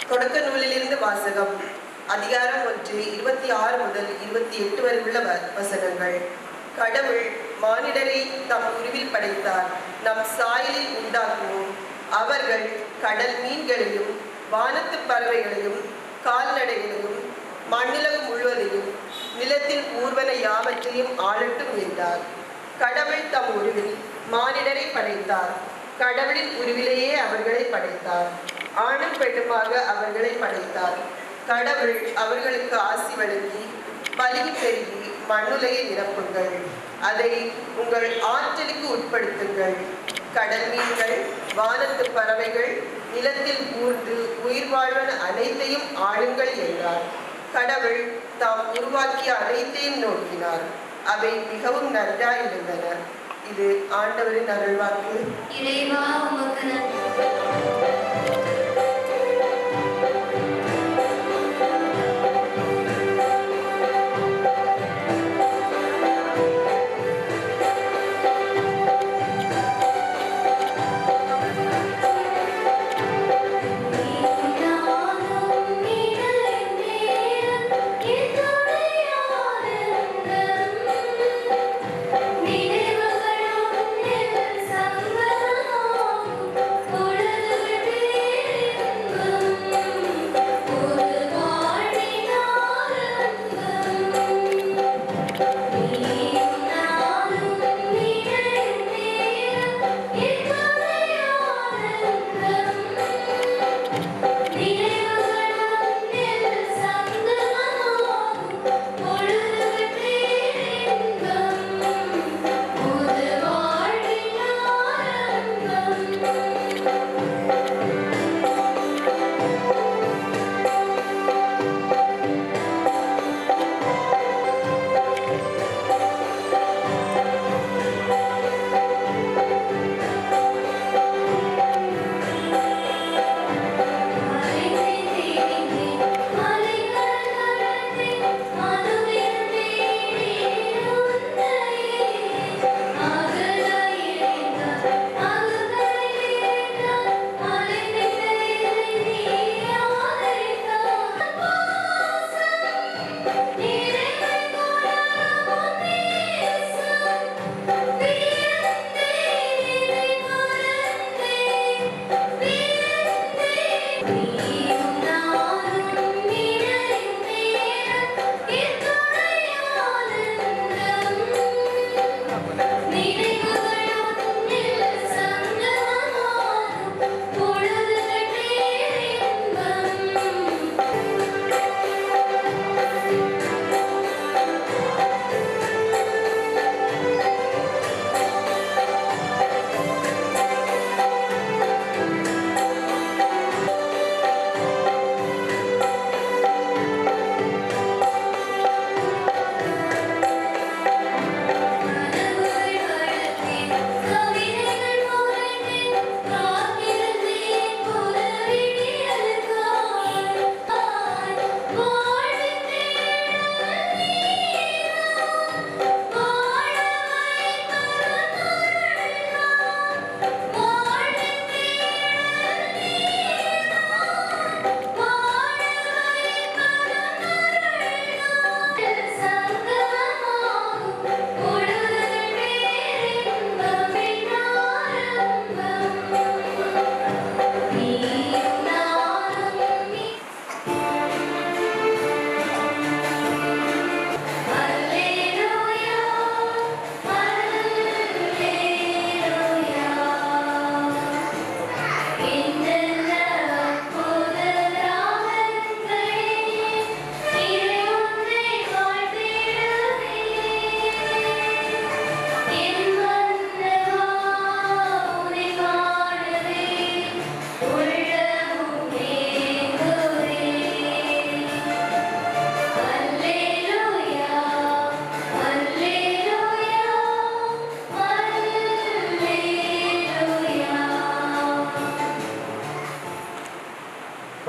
தொடக்க நூலிலிருந்து வாசகம். அதிகாரம் 1 26 முதல் 28 வரை உள்ள வசனங்கள். கடவுள் மானிடரை தம் உருவில் படைத்தார், நம் சாயலில் உண்டாக்குவோம். அவர்கள் கடல் மீன்களையும் வானத்து பறவைகளையும் கால்நடைகளையும் மண்ணுலகம் முழுவதையும் நிலத்தில் ஊர்வன யாவற்றையும் ஆளட்டும் என்றார். கடவுள் தம் உருவில் மானிடரை படைத்தார். கடவுளின் உருவிலேயே அவர்களை படைத்தார். ஆணும் பெண்ணுமாக அவர்களை படைத்தார். கடவுள் அவர்களுக்கு ஆசி வழங்கி பலுகி பெருகி மண்ணுலையை நிரப்புங்கள், அதை உங்கள் ஆற்றலுக்கு உட்படுத்துங்கள். கடல் மீன்கள் வானத்து பறவைகள் நிலத்தில் ஊர்ந்து உயிர் வாழ்வன அனைத்தையும் ஆளுங்கள் என்றார். கடவுள் தாம் உருவாக்கிய அனைத்தையும் நோக்கினார், அவை மிகவும் நன்றாயிருந்தன. இது ஆண்டவரின் அருள்வாக்கு. இறைவா உமக்கு நன்றி.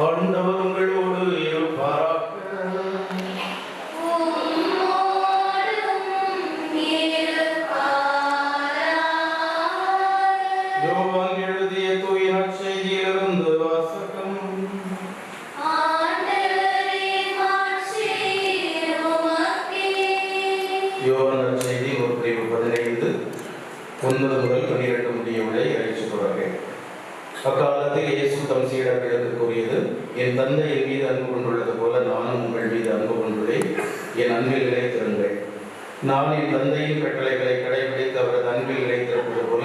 ஆண்டவர் உங்களோடு இருப்பாராக. யோவான் எழுதிய தூய நற்செய்தியிலிருந்து வாசகம். 9 முதல் 12 முடியுள்ள இறைச்சி தொடர்கள். அக்காலத்தில் இயேசு தம் சீடர்களுக்கு கூறியது, என் தந்தை என் மீது அன்பு கொண்டுள்ளது போல நானும் உங்கள் மீது அன்பு கொண்டுள்ளேன். என் அன்பில் நிலைத்திருங்கள். நான் என் தந்தையின் கட்டளைகளை கடைபிடித்து அவரது அன்பில் நிலைத்திருப்பது போல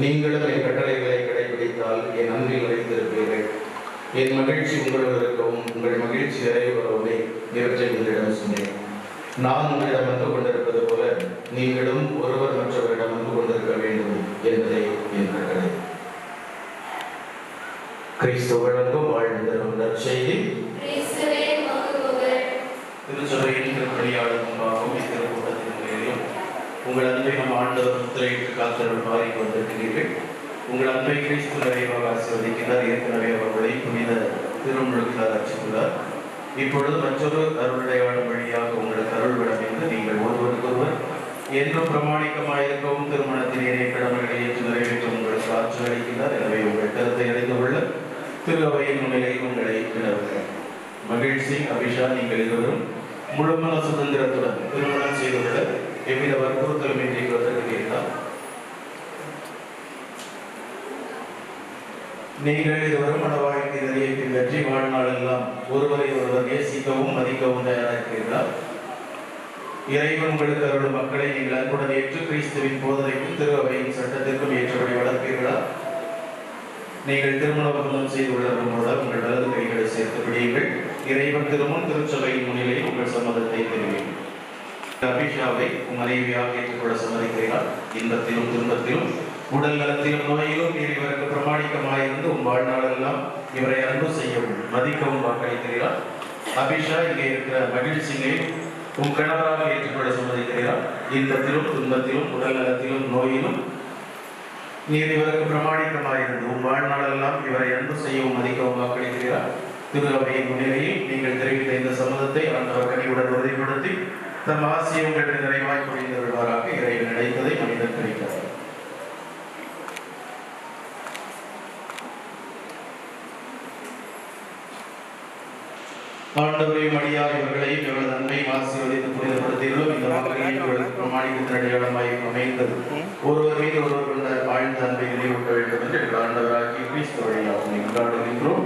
நீங்களும் என் கட்டளைகளை கடைபிடித்தால் என் அன்பில் நிலைத்திருப்பீர்கள். என் மகிழ்ச்சி உங்களுடன் இருக்கவும் உங்கள் மகிழ்ச்சி நிறைவுறவுமே இவற்றை உங்களிடம் சொன்னேன். நான் உங்களிடம் அன்பு கொண்டிருப்பது போல நீங்களும் ஒருவர் மற்றவரிடம் அன்பு கொண்டிருக்க வேண்டும் என்பதே என் கட்டளை. கிறிஸ்துவனுக்கும் வாழ்ந்தரும் நற்செய்தி. திருச்சபையின் திருப்பணியாளர் முன்பாகவும் இத்திருக்கூட்டத்தின் முறையிலும் உங்கள் அன்பை நம் ஆண்டவர் முத்திரையிட்டு காத்தருள் மாறி கொண்டிருக்கிறீர்கள். உங்கள் அன்பை கிறிஸ்து நிறைவாக ஆசீர்வதிக்கிறார். ஏற்கனவே அவர்களை புனித திருமுழுக்கினால் அர்ச்சித்துள்ளார். இப்பொழுது மற்றொரு அருளுடையாளம் வழியாக உங்களுக்கு அருள்விடம் என்று நீங்கள் ஒருவருக்கொருவர் என்றும் பிரமாணிக்கமாயிருக்கவும் திருமணத்தின் இணைய கடமைகளை ஏற்று நிறைவேற்ற உங்களுக்கு ஆற்றல் அளிக்கிறார். எனவே உங்கள் கருத்தை அறிந்து கொள்ள திரு அவையின் முன்னிலையில் உங்களை வினவுகிறேன். மகிழ்ச்சி, அபிஷா, நீங்கள் இருவரும் முழுமன சுதந்திரத்துடன் திருமணம் செய்துள்ள எவ்வித வற்புறுத்தலும் இன்றி இருக்கிறார். நீங்கள் இருவரும் மன வாழ்க்கை நிறைய பின்பற்றி வாழ்நாள் எல்லாம் ஒருவரை ஒருவர் நேசிக்கவும் மதிக்கவும் தயாராகிறீர்களா? இறைவன் உங்களுக்கு அருளும் மக்களை நீங்கள் அன்புடன் ஏற்று கிறிஸ்துவின் போதனைக்கும் திரு அவையின் சட்டத்திற்கும் ஏற்றபடி வளர்ப்பீர்களா? நீங்கள் திருமண ஒப்பந்தம் செய்துள்ளவர்களால் உங்கள் வலது கைகளை சேர்த்து பிடியுங்கள். இறைவன் திருமுன் திருச்சபையின் முன்னிலையில் உங்கள் சம்மதத்தை தெரிவிக்கும். அபிஷாவை மனைவியாக ஏற்றுக்கொள்ள சம்மதிக்கிறீர்கள். இன்பத்திலும் துன்பத்திலும் உடல் நலத்திலும் நோயிலும் நீர் இவருக்கு பிரமாணிக்கமாயிருந்து உன் வாழ்நாளெல்லாம் இவரை அன்பு செய்யவும் மதிக்கவும் வாக்களிக்கிறீர்கள். அபிஷா இங்கே இருக்கிற மகிழ்ச்சியை உன் கணவராக ஏற்றுக்கொள்ள சம்மதிக்கிறீர்கள். இன்பத்திலும் துன்பத்திலும் உடல் நலத்திலும் நோயிலும் நீர் இவருக்கு பிரமாணிக்கமாயிருந்து உன் வாழ்நாளெல்லாம் இவரை அன்பு செய்யவும் மதிக்கவும் வாக்களிக்கிறார். திரு அவையின் முன்னிலையில் நீங்கள் தெரிவித்த இந்த சம்மதத்தை ஆண்டவர் கனிவுடன் உறுதிப்படுத்தி தம் ஆசியை உங்களுக்கு நிறைவாய் புரிந்து வருவாராக இறைவன் நினைத்ததை மனிதன் கிடைக்கிறார். ஆண்டவரையும் அடியார் இவர்களையும் இவரது அன்பை ஆசீர்வதித்து புனிதப்படுத்தியுள்ளோம். இந்த வாக்குகளையும் இவர்களுக்கு பிரமாணிக்கத்தின் அடையாளமாய் அமைந்தது. ஒருவர் மீது ஒருவர் கொண்ட ஆழ்ந்த அன்பை நினைவூட்ட வேண்டும் என்று எங்கள் ஆண்டவராகிய கிறிஸ்து வழியாக கொண்டாடுகின்றோம்.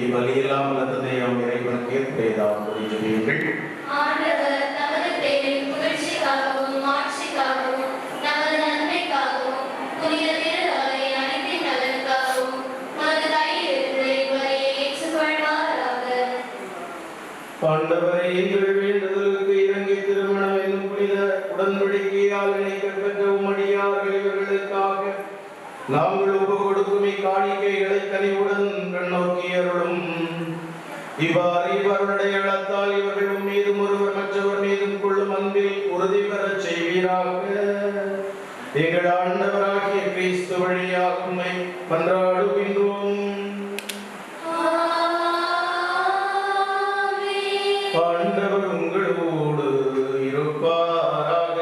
இவ்வழியெல்லாம் தந்தையாம் இறைவனுக்கு ஏற்புடையதாம் புரியுங்கள். ஆண்டவர் தமது பேரின் புகழ்ச்சிக்காகவும் மாட்சிக்காகவும் நமது நன்மைக்காகவும் புனித திருநாளை அனைத்தின் நலனுக்காகவும் மது கையிலிருந்து இவ்வழியை ஏற்றுக்கொள்வாராக. ஆண்டவரை எங்கள் வேண்டுதலுக்கு இறங்கி திருமணம் என்னும் புனித உடன்படிக்கையால் இணைக்கப்பெற்ற உம்மடியார்கள் இவர்களுக்காக நாங்கள் ஒப்பு கொடுக்கும் இக்காணிக்கைகளை கனிவுடன் கண்ணோக்கி அருளும். இவ்வாறு இவருடைய அடையாளத்தால் இவர்கள் மீதும் ஒருவர் மற்றவர் மீதும் கொள்ளும் அன்பில் உறுதி பெறச் செய்வீராக. எங்கள் ஆண்டவராகிய கிறிஸ்து வழியாக உம்மை மன்றாடுகின்றோம். ஆண்டவர் உங்களோடு இருப்பாராக.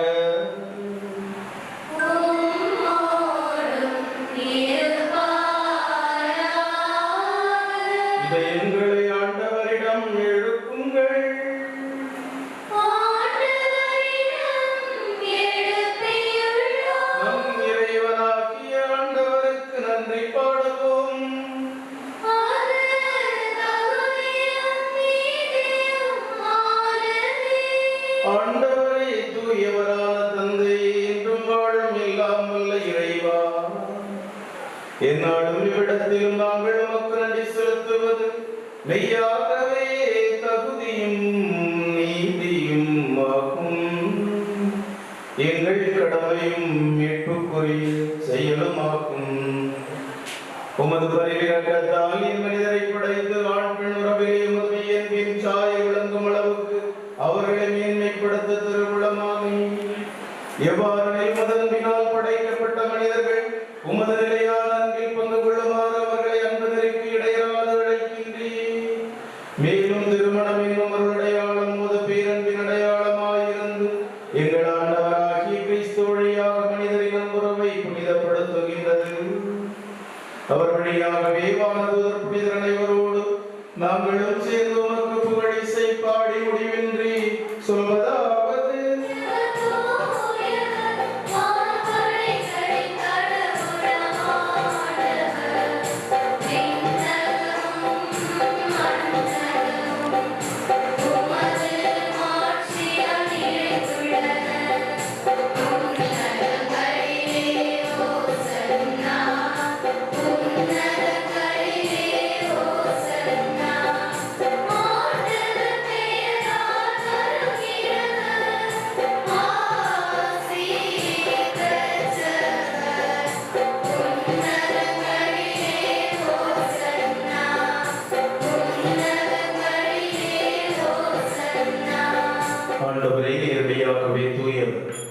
இதயங்களை ஆண்டவரிடம் எழுப்புங்கள். நம் இறைவனாகிய ஆண்டவருக்கு நன்றி பாடுவோம். ஆண்டவரே தூயவரான தந்தை, என்றும் வாழும் எல்லாம் வல்ல இறைவா, எந்நாளும் இவ்விடத்திலும் நாங்கள் உமக்கு நன்றி செலுத்துவது மெய்யாகவே தகுதியும் நீதியும் ஆகும். எங்கள் கடமையும் மீட்புக்குரிய செயலுமாகும். உமது பரிவிரக்கத்தால் மனிதரை படைத்து ஆண் பெண் உறவிலே உமது இயற்பின் சாயை விளங்கும் அளவுக்கு அவர்களை மேன்மைப்படுத்த திருவுளமாகும். எவ்வாறு முதன்பினால் படைக்கப்பட்ட மனிதர்கள் உமது நிலையான அன்பில் பங்கு கொள்ளுமாறு அவர்களை அன்பதற்கு இடையராது அழைக்கின்றீர். மேலும் திருமணம் என்னும் ஒரு அடையாளம் உமது பேரன்பின் அடையாளமாயிருந்து எங்கள் ஆண்டவராகிய கிறிஸ்து வழியாக மனிதரின் அன்புறவை புனிதப்படுத்துகின்றது. அவர் வழியாகவே வானதூதர் புனிதர் அனைவரோடு நாங்களும் சேர்ந்து உமக்கு புகழிசை பாடி முடிவின்றி சொல்வதாவது: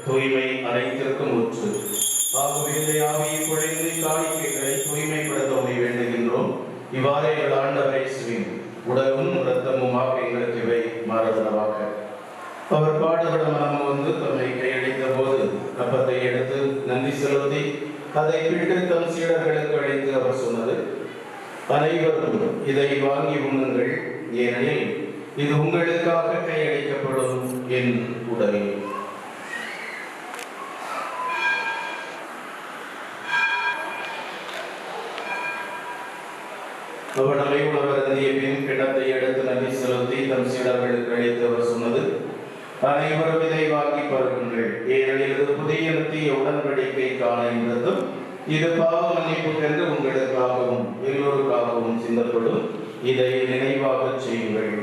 தூய்மை அனைத்திற்கும் ஊற்று. ஆகவே ஆவியை பொழிந்து காணிக்கைகளை தூய்மைப்படுத்த வேண்டுகின்றோம். இவ்வாறு எங்கள் ஆண்டவர் இயேசுவின் உடலும் இரத்தமுமாக எங்களுக்கு இவை மாறுதலாக. அவர் பாடுபட மனம் வந்து தம்மை கையளித்த போது அப்பத்தை எடுத்து நன்றி செலுத்தி அதை பிட்டு தம் சீடர்களுக்கு அளித்து அவர் சொன்னது: அனைவரும் இதை வாங்கி உண்ணுங்கள், ஏனெனில் இது உங்களுக்காக கையளிக்கப்படும் என் உடல். அவர் உணவர் அருந்திய பின் கிண்ணத்தை எடுத்து நன்றி செலுத்தி தம் சீடர்களுக்கு அளித்து அவர் சொன்னது: அனைவரும் இதை வாங்கி பருகுங்கள், ஏனெனில் இது புதிய நித்திய உடன்படிக்கைக்கான என்றதும் இது பாவ மன்னிப்புக்கென்று உங்களுக்காகவும் எல்லோருக்காகவும் சிந்தப்படும். இதை நினைவாக செய்யுங்கள்.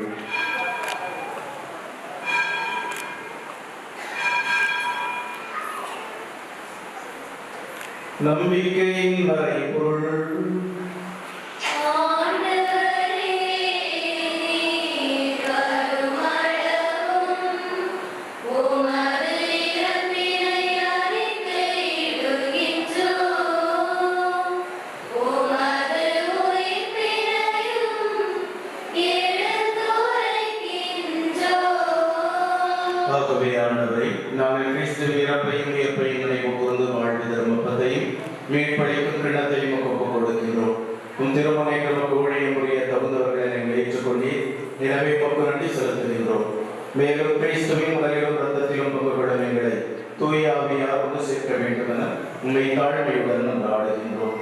நம்பிக்கையின் மறைபொருள். நாங்கள் கிறிஸ்துவின் இறப்பையும் உயிர்ப்பையும் நினைவு கூர்ந்து வாழ்வு தரும் அப்பத்தையும் மீட்பளிக்கும் என்னும் கிண்ணத்தையும் ஒப்புக் கொடுக்கின்றோம். உம் திருமணைகள் நமக்கு ஊழியம் புரிய தகுந்தவர்களை நீங்கள் ஏற்றுக்கொண்டே எனவே உமக்கு நன்றி செலுத்துகின்றோம். மேலும் கிறிஸ்துவின் உலகிலும் இரத்தத்திலும் பங்கு கொள்ளும் எங்களை தூய ஆவியார் ஒன்று சேர்க்க வேண்டும் என உண்மை தாழ்மையுடன் மன்றாடுகின்றோம்.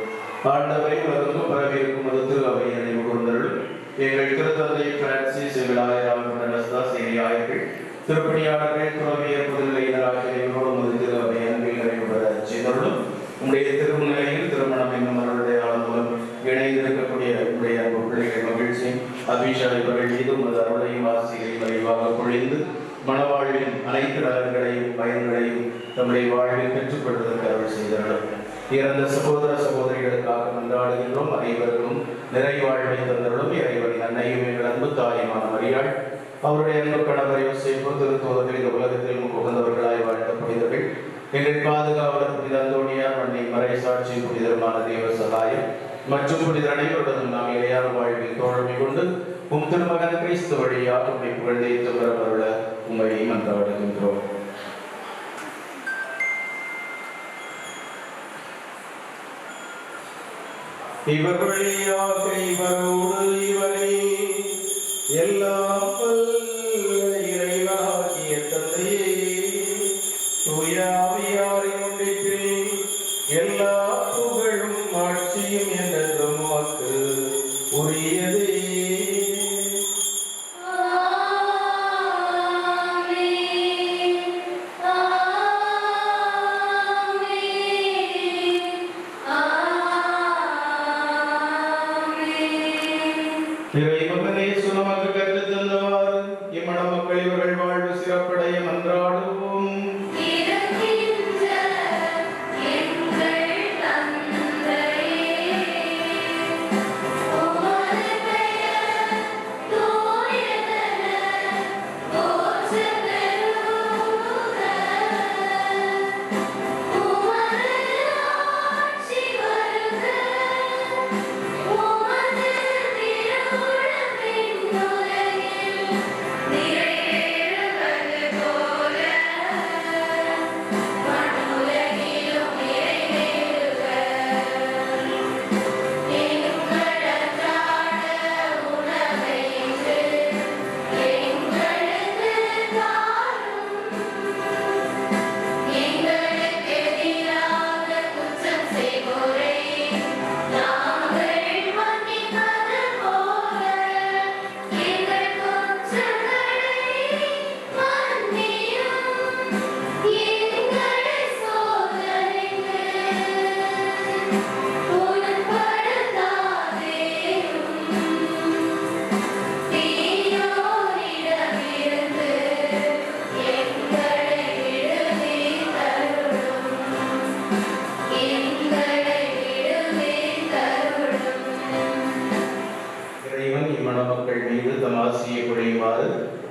ஆண்டவரை உலகெங்கும் பரவி இருக்கும் ஒரு திரு அவை நினைவு கூர்ந்தருள். எங்கள் திருத்தந்தை பிரான்சிஸ், எங்கள் ஆயர் ஆயர்கள், திருப்பணியாளர்கள், துறவியர், புதுநிலையினர் ஆகியோரோடு ஒரு திரு அவை அன்பில் நிறைவுபெற செய்தருளும். உடைய திருநிலையில் திருமணம் என்னும் அருளுடையாளர் மூலம் இணைந்திருக்கக்கூடிய உடைய அன்பு பிள்ளைகள் மகிழ்ச்சி அபிஷா இவர்கள் மீது உமது அருளையும் ஆசிரியரை மறைவாக பொழிந்து மனவாழ்வின் அனைத்து நலன்களையும் பயன்களையும் தம்முடைய வாழ்வில் பெற்றுக்கொள்வதற்கு அருள் செய்தார்கள். இறந்த சகோதர சகோதரிகளுக்காக மன்றாடுகின்றோம். அனைவருக்கும் நிறைவாழ்வை தந்தருளும். இறைவனின் அன்னையும் எங்கள் அன்பு தாயுமான மரியாள், அவருடைய அன்பு கணவர் யோசேப்பு, திருத்தூதர்கள், இந்த உலகத்தில் உகந்தவர்களாய் வாழ்ந்த புனிதர்கள், எங்கள் பாதுகாவலர் புனித அந்தோணியார், அன்னை மறை சாட்சி புனிதருமான தேவ சகாயம் மற்றும் புனிதர் அனைவருடனும் நாம் இளையார் வாழ்வில் தோழமை கொண்டு உம் திருமகன் கிறிஸ்து வழியாக உம்மை புகழ்ந்தேத்து பெறவருள உம்மை மன்றாடுகின்றோம். இவர் வழியாக இவரோடு இவரை எல்லாம் இறைவனாகிய தந்தையே தூய ஆவியாரின் ஒன்றிப்பில் எல்லா புகழும் ஆட்சியும் என்றென்றும் உமக்கு உரியதே. இறைமகனே சுனமக்கு கற்றுத் தந்தவாறு இம்மண மக்கள் இவர்கள் வாழ்வு சிறப்படைய மன்றாடுவோம்.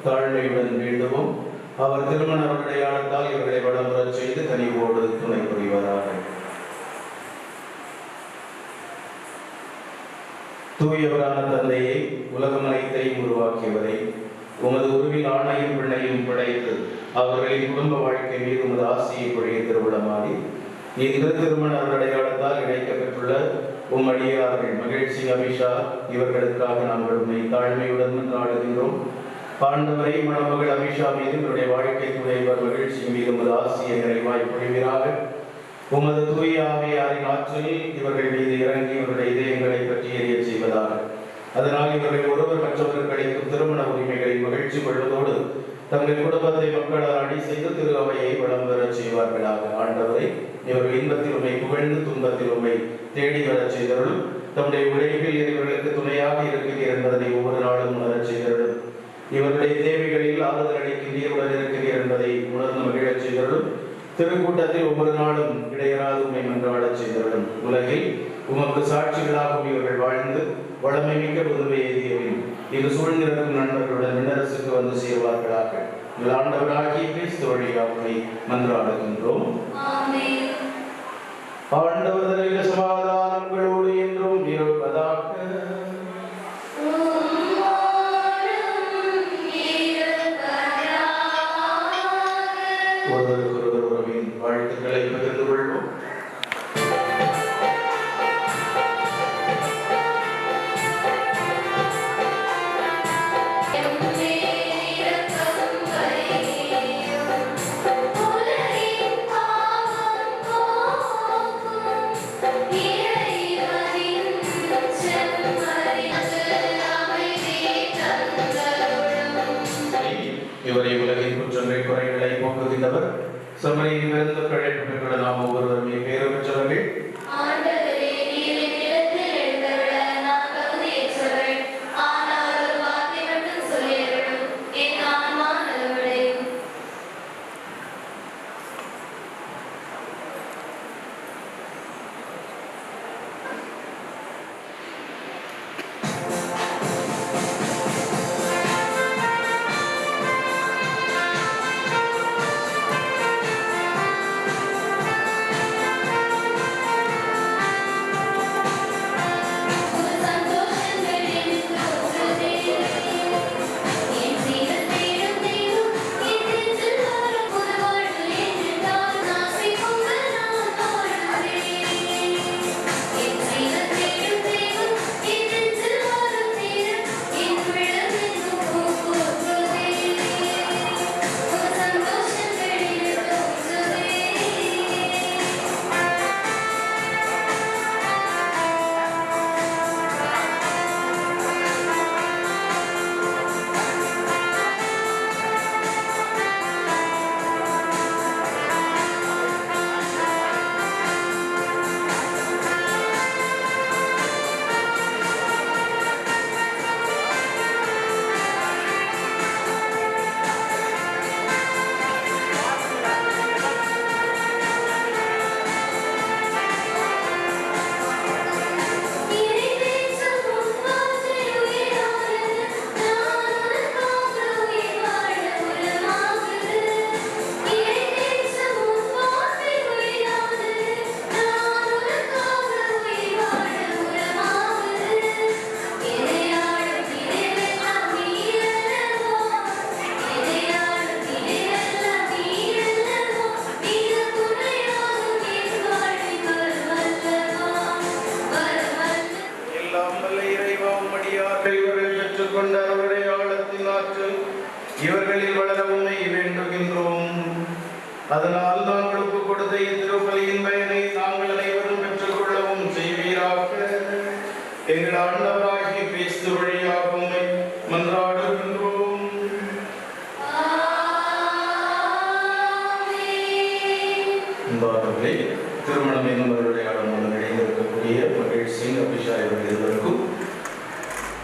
தாழ்மையுடன் வேண்டுவோம். அவர் திருமண அடையாளத்தால் இவர்களை வளமுறச் செய்து கனிவோடு துணை புரிவதாக. தூயவரான தந்தையை, உலகம் அனைத்தையும் உருவாக்கியவரை, உமது உருவில் ஆணையும் பிள்ளையும் படைத்து அவர்களின் குடும்ப வாழ்க்கை மீது உமது ஆசையை பொழிய திருவிழமாடி இன்று திருமண அடையாளத்தால் இணைக்கப்பட்டுள்ள உம் அடியார்கள் மகிழ்ச்சி அபிஷா இவர்களுக்காக நாங்கள் உண்மை தாழ்மையுடன் மன்றாடுகின்றோம். ஆண்டவரை மணமகள் அபிஷா மீது இவருடைய வாழ்க்கை துணைவர் மகிழ்ச்சி மீது உமது ஆசியை நிறைவாய் பொழிவீராக. உமது தூய ஆவியாரின் ஆற்றலில் இவர்கள் மீது இறங்கி இவருடைய இதயங்களை பற்றி எறிய செய்வதாக. அதனால் இவர்கள் ஒருவர் மற்றவர்கள் கிடைக்கும் திருமண உரிமைகளை மகிழ்ச்சி கொள்வதோடு தங்கள் குடும்பத்தை மக்களால் அணி செய்து திரு அவையை வளம் பெறச் செய்வார்களாக. ஆண்டவரை இவர்கள் இன்பத்தில் உண்மை புகழ்ந்து துன்பத்தில் உண்மை தேடி வரச் செய்தவர்களும் தம்முடைய உழைப்பில் இவர்களுக்கு துணையாக இருக்கிறீர் என்பதனை ஒவ்வொரு நாளும் உணரச் செய்தவர்களும் இவருடைய தேவைகளில் ஆறுதல் அளிக்கிறீர், உடன் இருக்கிறீர் என்பதை உணர்ந்து மகிழச் செய்தவர்களும் திருக்கூட்டத்தில் ஒவ்வொரு நாளும் இடையராது உண்மை மன்றாடச் செய்தவர்களும் உலகில் உமக்கு சாட்சிகளாகவும் இவர்கள் வாழ்ந்து வளமை மிக்க புதுமை எய்தியவில் இது சூழ்ந்திருக்கும் நண்பர்களுடன் விண்ணரசுக்கு வந்து சேருவார்களாக. ஆண்டவராகிய கிறிஸ்து வழியாக மன்றாடுகின்றோம். ஆண்டவர் சமாதானங்களோடு என்றும் இருப்பதாக. ஒருவருக்கொருவர் உறவின் வாழ்த்துக்களை பகிர்ந்து கொள்வோம். இவரை உலகின் குற்றங்கள் குறைகளை போக்குகின்றவர் சமரியின் விருந்து கழைப்பு பெற்றுள்ள நாம் ஒவ்வொருவருமே பேரு பெற்றவர்கள். இவர்களில் வளர உண்மை வேண்டுகின்றோம். அதனால் நாங்களுக்கு கொடுத்த இத்திருப்பலியின் பயனை நாங்கள் அனைவரும் பெற்றுக் கொள்ளவும் செய்வீராக. எங்கள் ஆண்டவராகிய கிறிஸ்து வழியாக உம்மை மன்றாடுகின்றோம். அன்பானவர்களே, திருமணம் என்பவருடைய மூலம் இணைந்திருக்கக்கூடிய மகிழ்ச்சி அபிஷா இவர்கள் இருவருக்கும்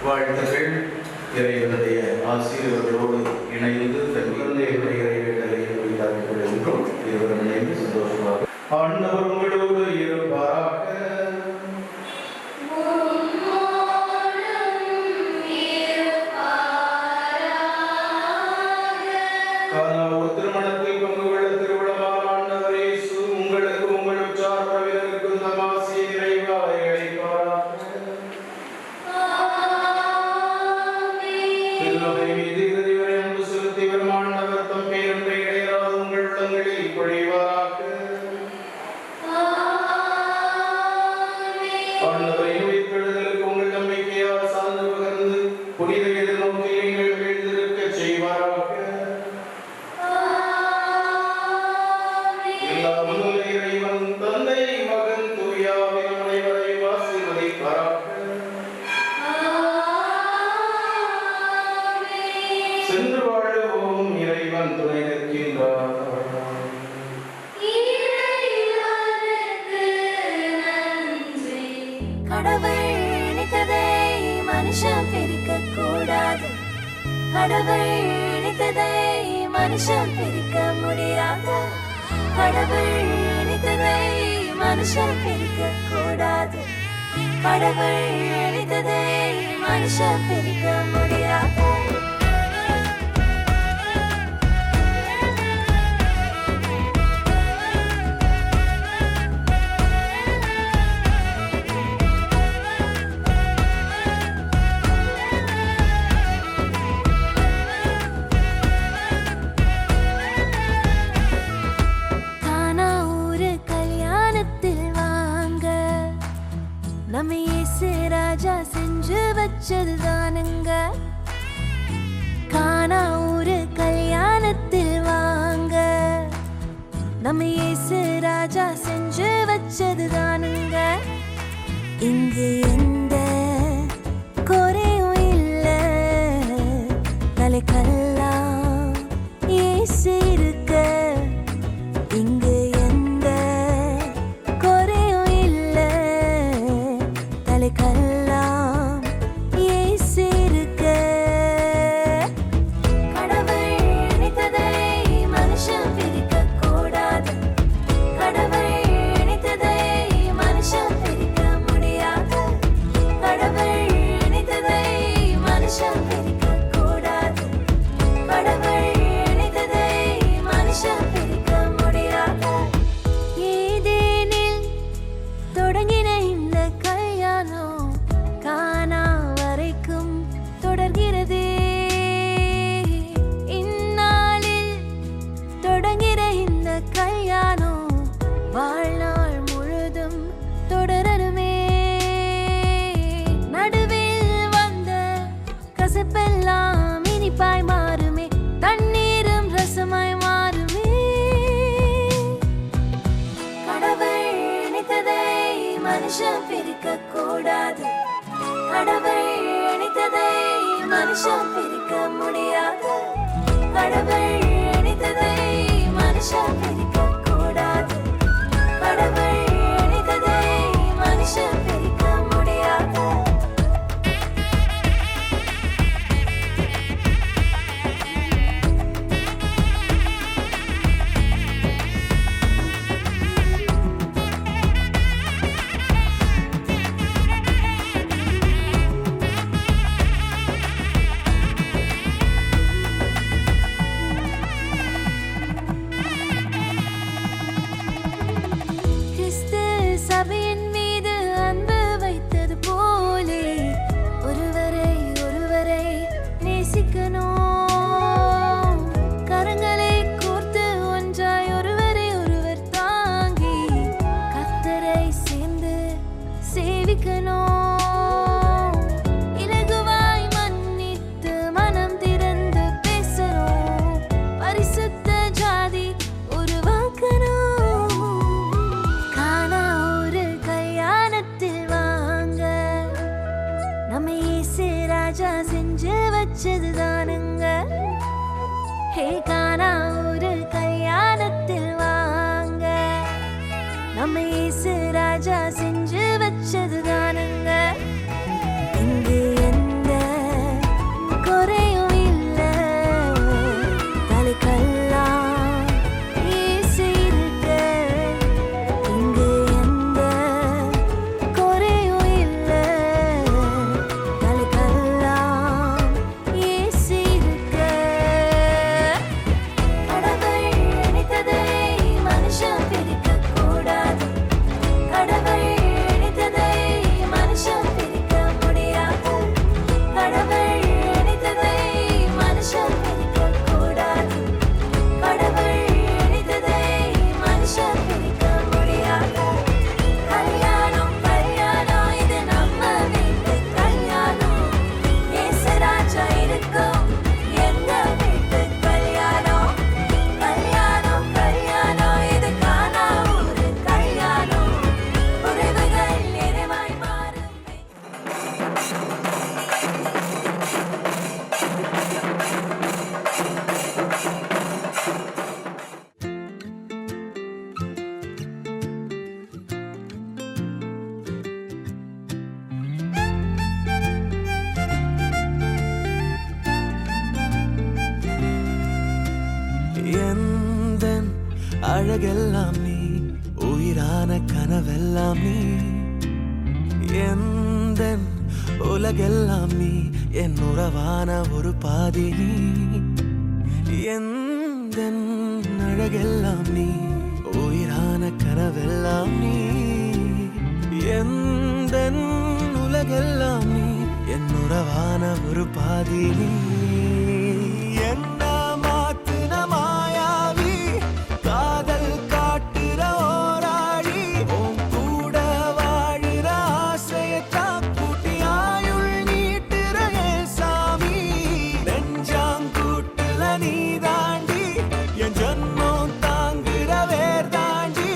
வாழ்த்துக்கள். இறைவனுடைய ஆசீர்வாதங்களோடு இணைந்து தன் குழந்தைகளுடைய இறைவேண்டலை உரித்தாக்கிக் கொள்கின்றோம். இருவரும் இணைந்து சந்தோஷமாக ஆண்டவர் உங்களோடு இருப்பாராக. திருமணத்தில் பங்கு கொள்ள திருவிழாவான ஆண்டவர் இயேசு உங்களுக்கு உங்கள் உற்றார் உறவினருக்கும் தம் ஆசியை நிறைவாக அளிப்பாராக. சென்று வாழுவோம், இறைவன் துணை நிற்கின்றார். கடவுள் நினைத்ததை மனுஷன் பிரிக்க கூடாது. கடவுள் நினைத்ததை மனுஷன் பிரிக்க முடியாது. கடவுள் நினைத்ததை மனுஷன் பிரிக்க கூடாது. கடவுள் நினைத்ததை மனுஷன் பிரிக்க முடியாது. நம்ம இயேசு ராஜா செஞ்சு வச்சதுதானுங்க. கானா ஊரு கல்யாணத்தில் வாங்க. நம்ம இயேசு ராஜா செஞ்சு வச்சதுதானுங்க. இங்கு எந்த குறையும் இல்ல, தலைக்கெல்லாம் இயேசு இருக்க. இங்கு எந்த குறையும் இல்ல, தலைக்கெல்லாம் இயேசு இருக்க. கடவுள் நினைத்ததை மனுஷன் பிரிக்கக் கூடாது. கடவுள் நினைத்ததை மனுஷன் பிரிக்க முடியாது. கடவுள் நினைத்ததை மனுஷன் பிரிக்கக் கூடாது. கடவுள் நினைத்ததை மனுஷன் பிரிக்க முடியாது. ஏதேனில் தொடங்கின இந்த கல்யாணம் கானா வரைக்கும் தொடர்கிறதே. இந்நாளில் தொடங்கிற இந்த கல்யாணம் வாழ்நாள் முழுதும் தொடரணுமே. நடுவில் வந்த கசப்பெல்லாம் இனிப்பாய் மாறுமே. தண்ணீரும் ரசமாய் மாறுமே. கடவுள் நினைத்ததை மனுஷன் பிரிக்கக் கூடாது. கடவுள் நினைத்ததை மனுஷன் பிரிக்க முடியாது. கடவுள் நினைத்ததை மனுஷன் பிரிக்க கூடாது. கடவுள் நினைத்ததை மனுஷன் பிரிக்க முடியாது. கிறிஸ்து சபையின் மீது அன்பு வைத்தது போலே ஒருவரை ஒருவரை நேசிக்கணும். கரங்களை கோர்த்து ஒன்றாய் ஒருவரை ஒருவர் தாங்கி கர்த்தரை சேர்ந்து சேவிக்கணும். இலகுவாய் மன்னித்து மனம் திறந்து பேசணும். பரிசுத்த ஜாதி உருவாக்கணும். கானா ஒரு கல்யாணத்தில் வாங்க, நம்ம இயேசு ராஜா செஞ்சு வச்சது தானுங்க. ஹே கானா ஒரு கல்யாணத்தில் வாங்க, நம்ம இயேசு ராஜா செஞ்சு வச்சது தானுங்க. இங்கு எந்த குறையும் இல்ல, தலைக்கெல்லாம் இயேசு இருக்க. இங்கு எந்த குறையும் இல்ல, தலைக்கெல்லாம் இயேசு இருக்க. கடவுள் நினைத்ததை மனுஷன் பிரிக்கக் கூடாது. கடவுள் நினைத்ததை மனுஷன் பிரிக்க முடியாது. கடவுள் நினைத்ததை மனுஷன் பிரிக்க கூடாது. கடவுள் நினைத்ததை மனுஷன் பிரிக்க முடியாது. கல்யாணம் கல்யாணம் இது நம்ம வீட்டு கல்யாணம். இயேசு ராஜா இருக்கும் எங்க வீட்டு கல்யாணம். கல்யாணம் கல்யாணம் இது கானா ஒரு கல்யாணம். உறவுகள் நிறைவாய் மாறுமே. எந்தன் அழகெல்லாம் நீ, உயிரான கனவெல்லாம் நீ. எந்தன் உலகெல்லாம் நீ, என் உறவான ஒரு பாதி நீ. எந்தன் அழகெல்லாம் நீ, உயிரான கனவெல்லாம் நீ. எந்தன் உலகெல்லாம் நீ, என் உறவான ஒரு பாதி நீ. என்ன மாத்துன மாயாவி, காதல் காட்டுற ஓராடி, உன் கூட வாழுற ஆசையத்தான் கூட்டி ஆயுள் நீட்டுற என் சாமி. நெஞ்சாங்கூட்டுல நீ தாண்டி, என் ஜன்மம் தாங்குற வேர் தாண்டி,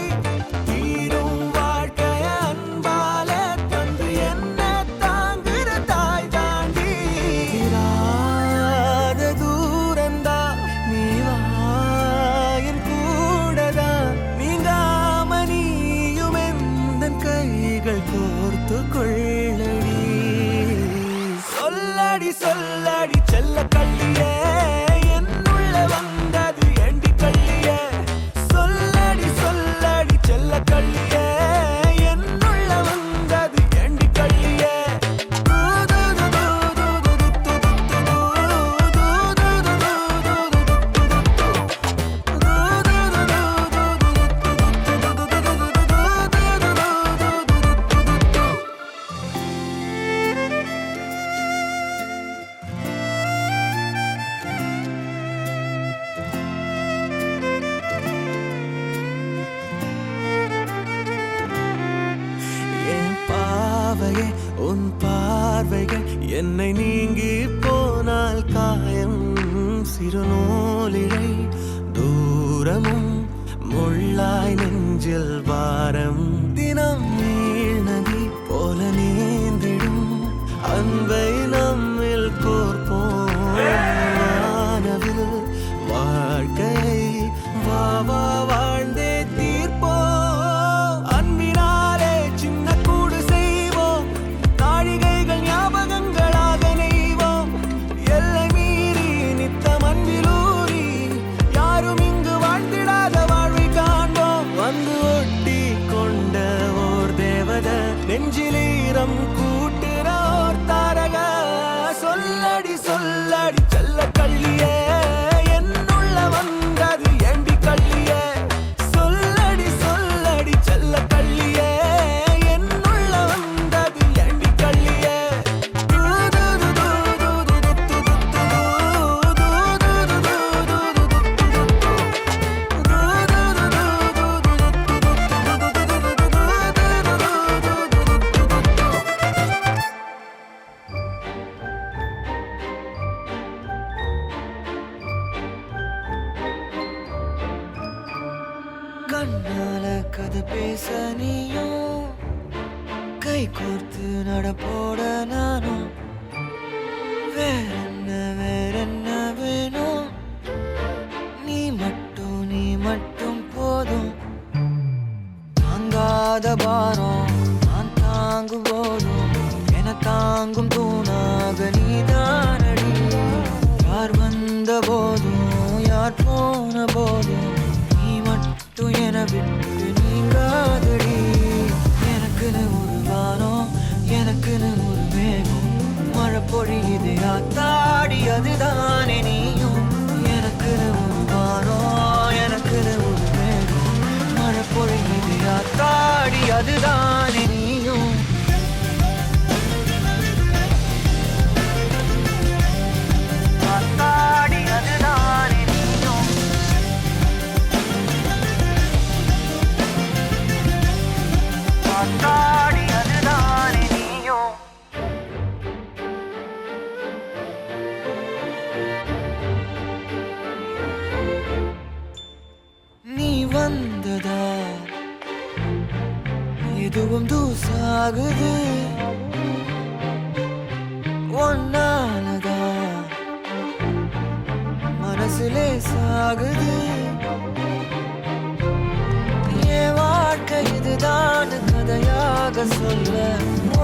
தீரும் வாழ்க்கைய அன்பால தந்து கோர்த்து கொள்ளடி. சொல்லடி சொல்லடி செல்ல கள்ளியே, என்னுள்ள வந்தது ஏண்டி கள்ளியே. சொல்லடி சொல்லடி செல்ல கள்ளியே, என்னுள்ள வந்தது ஏண்டி கள்ளியே. என் பாவையே உன் பார்வைகள் என்னை நீங்கி போனால் காயம். சிறுநூலிழை தூரமும் முள்ளாய் நெஞ்சில் வாரம். தினம் நீழ்நதி போல நீந்திடும் அன்பை நம்மில் கோர்ப்போம். வானவில் வாழ்க்கை வா வா வாழ்ந்தே தீர்ப்போம். அன்பினாலே சின்ன கூடு செய்வோம், நாழிகைகள் ஞாபகங்களாக நெய்வோம். எல்லை மீறி நித்தம் அன்பிலூறி யாரும் இங்கு வாழ்ந்திடாத வாழ்வை காண்போம். வந்து ஒட்டி கொண்ட ஓர் தேவத நெஞ்சிலீரம் கூட்டுற ஓர் தாரக. சொல்லடி சொல்லடி செல்ல கள்ளியே, என்னுள்ள வந்தது ஏண்டி கள்ளியே. சொல்லடி சொல்லடி செல்ல கள்ளியே, என்னுள்ள வந்தது ஏண்டி கள்ளியே. கண்ணால கதை பேச நீயும், கை கோர்த்து நடப்போட நானும். வேறென்ன வேணும், நீ மட்டும் போதும். தாங்காத பாரம் நான் தாங்கும் போதும் என தாங்கும் தூணாக நீதானடி. யார் வந்த போதும் யார் போன போதும் நீ மட்டும் என விட்டு நீங்காதடி. எனக்குன்னு ஒரு வானம், எனக்குன்னு ஒரு மேகம், மழை பொழியுது ஆத்தாடி அதுதானே நீயும். எனக்குன்னு ஒரு வானம், எனக்குன்னு ஒரு மேகம், மழை பொழியுது ஆத்தாடி அதுதானே நீயும். ஆத்தாடி அதுதானே நீயும். ஆத்தாடி அதுதானே நீயும். நீ வந்ததா எதுவும் தூசாகுது, ஒன்னாலதா மனசுலே சாகுது. என் வாழ்க்கை இதுதான் கதையாக சொல்ல,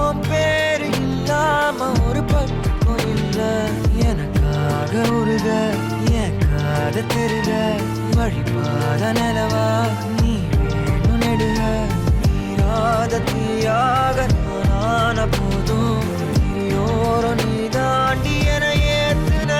உன் பேரு இல்லாம ஒரு பக்கம் இல்ல. எனக்காக உருக என் காத திருக, வழிபாத நிலவா நீ வேணும் நெடுக. நீராத தீயாக நானான போதும் நீயோரம் நீ தாண்டி என ஏத்துன.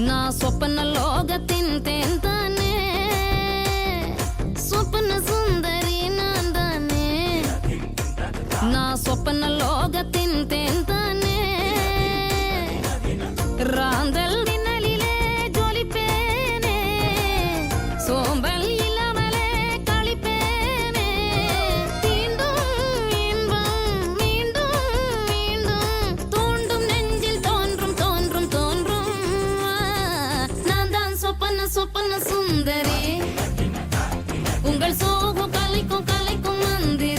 நான் சொப்பன லோகத்தின் தேன் தானே, சொப்பன சுந்தரி நான் தானே. நான் சொப்பன லோகத்தின் தேன் தானே ராந்தல் தின்னலிலே ஜொலிப்பேனே சோம்பல் இல்லாமலே களிப்பேனே தீண்டும் இன்பம் மீண்டும் மீண்டும் தூண்டும் நெஞ்சில் தோன்றும் தோன்றும் தோன்றும் நான் தான் சொப்பன சொப்பன சுந்தரி உங்கள் சோகம் கலைக்கும் கலைக்கும் மந்திரி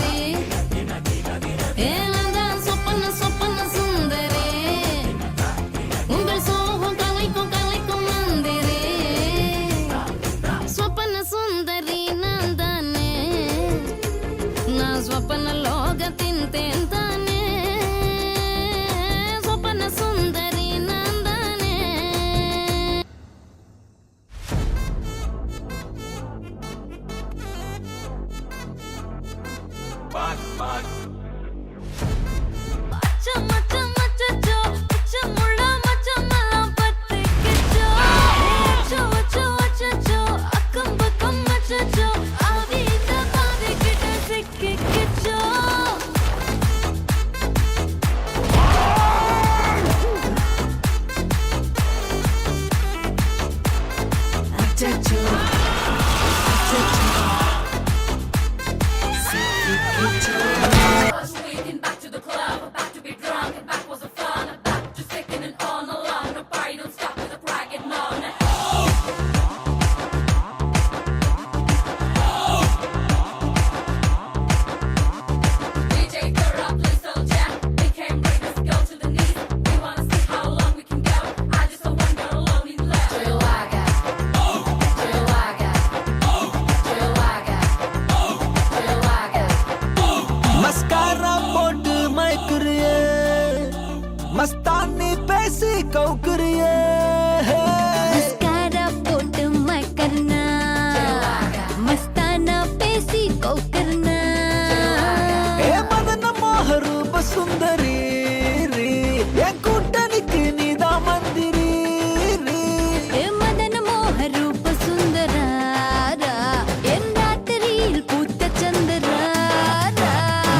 நான் தான் சொப்பன சொப்பன சுந்தரி உங்கள் சோகம் கலைக்கும் கலைக்கும் மந்திரி சொப்பன சுந்தரி நான் தானே நான் சொப்பன லோகத்தின் தேன் தானே சொப்பன சுந்தரி நான் தானே மச்சம் மச்சம் மச்சச்சோ மச்சம் முள்ள மச்சமெல்லாம் பத்திக்கிச்சோ அச்சோ அச்சோ அச்சச்சோ அக்கம் பக்கம் மச்சச்சோ ஆவித பாதிக்கிட்ட சிக்கிக்கிச்சோ அச்சச்சோ மஸ்காரா போட்டு மயக்குறியே மஸ்தானி பேசி கவுக்குறியே மஸ்காரா போட்டு மயக்கர்னா மஸ்தானா பேசி கௌக்கர்னா ஏ மதன மோக ரூப சுந்தரி என் கூட்டணிக்கு நீதான் மந்திரி ஏ மதன மோக ரூப சுந்தராரா என் ராத்திரியில் பூத்த சந்திராரா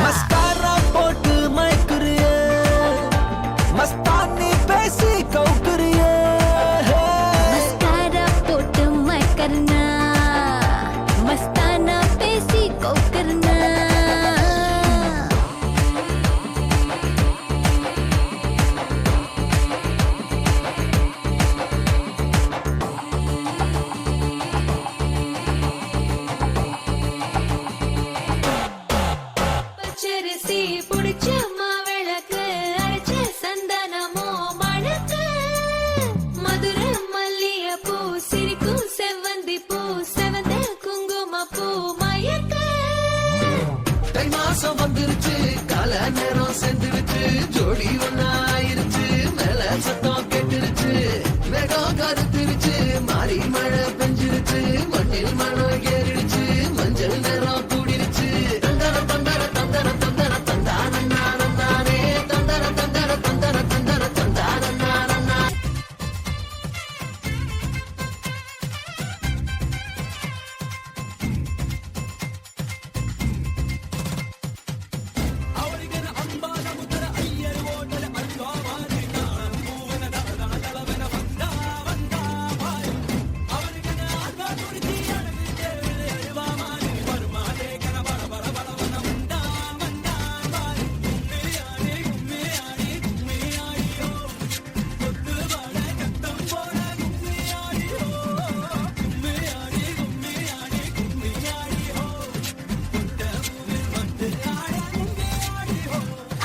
மஸ்காரா போட்டு மயக்குறியே மஸ்தானி பேசி கவுக்குறியே மஸ்காரா போட்டு மயக்கர்னா மஸ்தானா பேசி கௌக்கர்னா பச்சரிசி புடிச்ச மாவிளக்கு அரைச்ச சந்தனமோ மணக்கு மதுர மல்லிய பூ சிரிக்கும் செவ்வந்தி பூ செவந்த குங்கும பூ மயக்க தை மாசம் வந்துருச்சு கால நேரம் செஞ்சிருச்சு ஜோடி ஒன்னாயிருச்சு மேல சத்தம் கெட்டுருச்சு மேகம் கருத்துருச்சு மாறி மழை பெஞ்சிருச்சு மண்ணில் மனம் ஏறிடுச்சு மஞ்சள் நேரம் கூடிருச்சு தந்தர தந்தர தந்தர தந்தர தந்தான நானே தந்தர தந்தர தந்தர தந்தர தந்தான நானா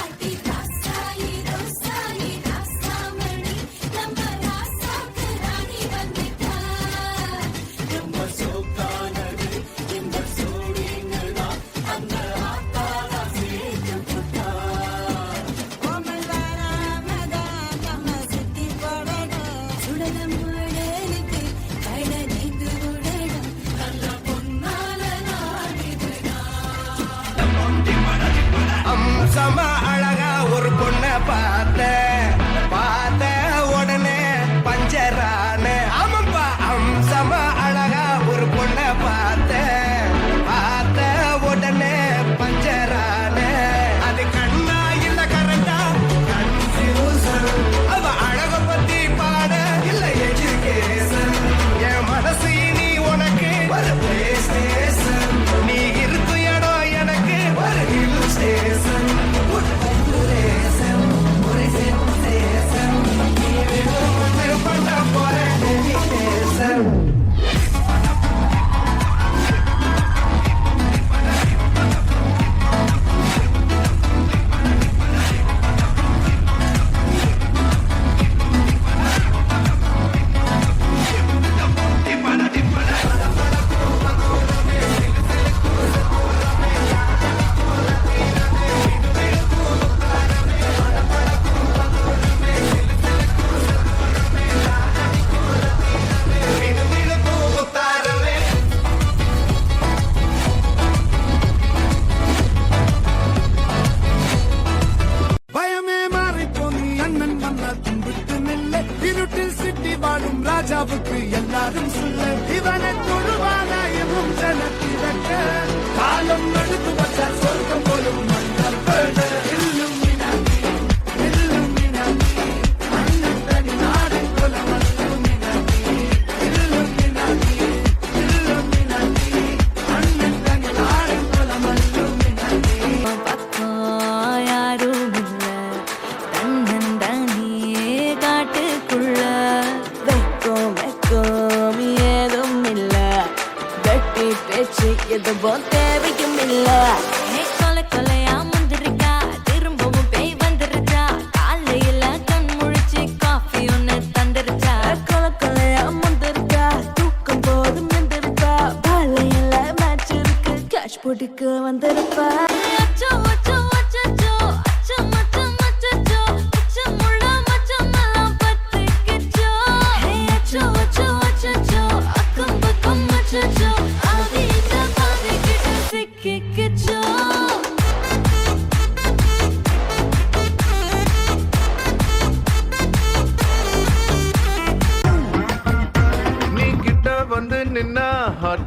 அடி ராசாயி ரோசாயி ராசாமணி நம்ம ராசாக்கு ராணி வந்துட்டா ரொம்ப சோக்கானது இந்த சோழிங்களா அந்த ஆத்தாரா சேர்த்து புட்டா சுடலம் உடலுக்கு கடனைந்து உடலம் நல்ல பொன்னால அம்சம அழகா ஒரு பொண்ண பார்த்த உடனே பஞ்சரான ஆமாப்பா அம்சம அழகா ஒரு பொண்ண பார்த்த உடனே பஞ்சரான அது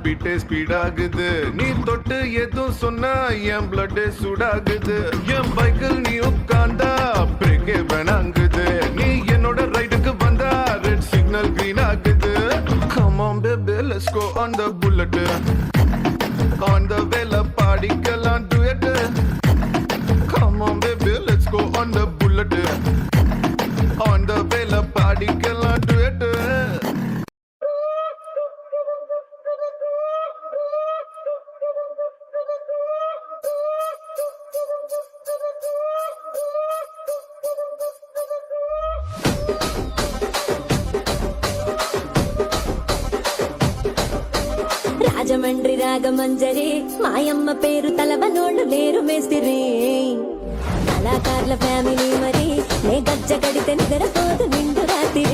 பீட்டே ஸ்பீட் ஆகுது நீ தொட்டு எதுவும் சொன்னா என் பிளட் சூடாகுது என் பைக்கில் நீ உட்கார்ந்தா பிரேக்கே வேணாங்குது நீ என்னோட ரைடுக்கு வந்தா ரெட் சிக்னல் கிரீன் ஆகுது come on baby let's go on the bullet on the vela பாடிக்கலாம் duet come on baby let's go on the bullet on the vela பாடிக்கலாம் duet Rajahmundry Ragamanjari మాయమ్మ పేరు తలవనోళ్ళు లేరు మేస్తిరి కళాకారుల ఫ్యామిలీ మరి నే గజ్జ కడితే నిద్రపోదు నిండు రాత్రి